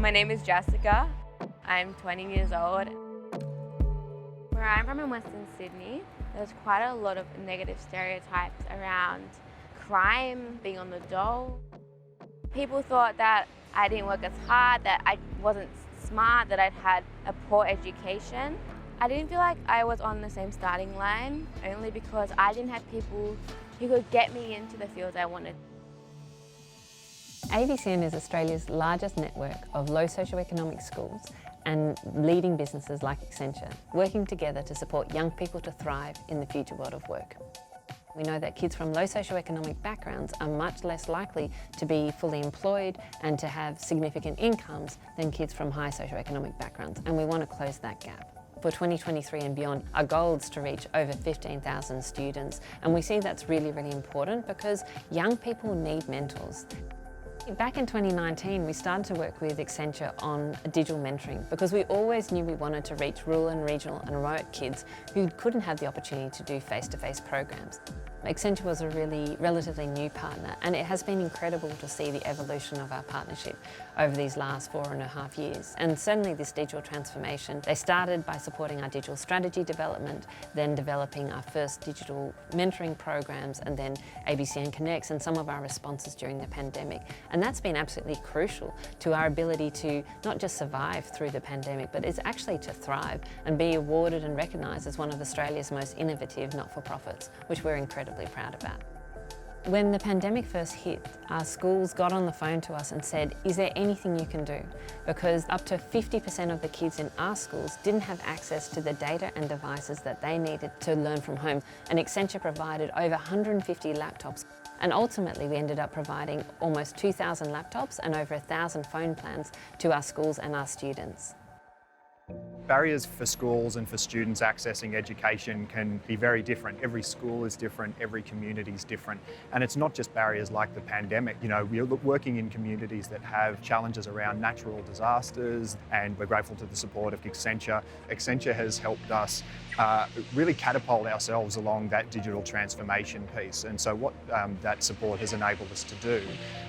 My name is Jessica. I'm 20 years old. Where I'm from in Western Sydney, there's quite a lot of negative stereotypes around crime, being on the dole. People thought that I didn't work as hard, that I wasn't smart, that I'd had a poor education. I didn't feel like I was on the same starting line, only because I didn't have people who could get me into the fields I wanted. ABCN is Australia's largest network of low socioeconomic schools and leading businesses like Accenture, working together to support young people to thrive in the future world of work. We know that kids from low socioeconomic backgrounds are much less likely to be fully employed and to have significant incomes than kids from high socioeconomic backgrounds, and we want to close that gap. For 2023 and beyond, our goal is to reach over 15,000 students, and we see that's really, really important because young people need mentors. Back in 2019, we started to work with Accenture on digital mentoring because we always knew we wanted to reach rural and regional and remote kids who couldn't have the opportunity to do face-to-face programs. Accenture was a relatively new partner, and it has been incredible to see the evolution of our partnership over these last 4.5 years. And certainly this digital transformation, they started by supporting our digital strategy development, then developing our first digital mentoring programs, and then ABCN Connects and some of our responses during the pandemic. And that's been absolutely crucial to our ability to not just survive through the pandemic, but it's actually to thrive and be awarded and recognised as one of Australia's most innovative not-for-profits, which we're incredibly proud about. When the pandemic first hit, our schools got on the phone to us and said, is there anything you can do? Because up to 50% of the kids in our schools didn't have access to the data and devices that they needed to learn from home, and Accenture provided over 150 laptops. And ultimately, we ended up providing almost 2,000 laptops and over 1,000 phone plans to our schools and our students. Barriers for schools and for students accessing education can be very different. Every school is different, every community is different. And it's not just barriers like the pandemic. You know, we're working in communities that have challenges around natural disasters, and we're grateful to the support of Accenture. Accenture has helped us really catapult ourselves along that digital transformation piece. And so what that support has enabled us to do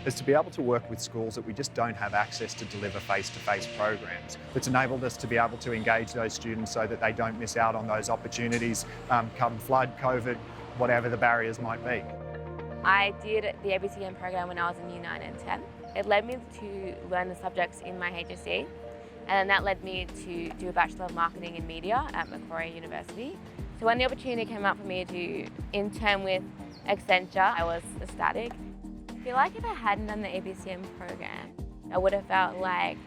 is to be able to work with schools that we just don't have access to deliver face-to-face programs. It's enabled us to be able to engage those students so that they don't miss out on those opportunities come flood, COVID, whatever the barriers might be. I did the ABCN program when I was in Year 9 and 10. It led me to learn the subjects in my HSC, and that led me to do a Bachelor of Marketing in Media at Macquarie University. So when the opportunity came up for me to intern with Accenture, I was ecstatic. I feel like if I hadn't done the ABCN program, I would have felt like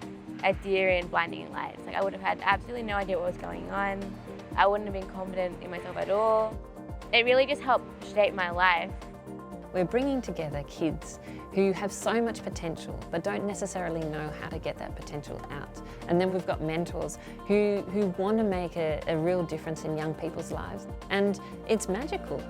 a deer in blinding lights. Like I would have had absolutely no idea what was going on. I wouldn't have been confident in myself at all. It really just helped shape my life. We're bringing together kids who have so much potential but don't necessarily know how to get that potential out. And then we've got mentors who want to make a real difference in young people's lives. And it's magical.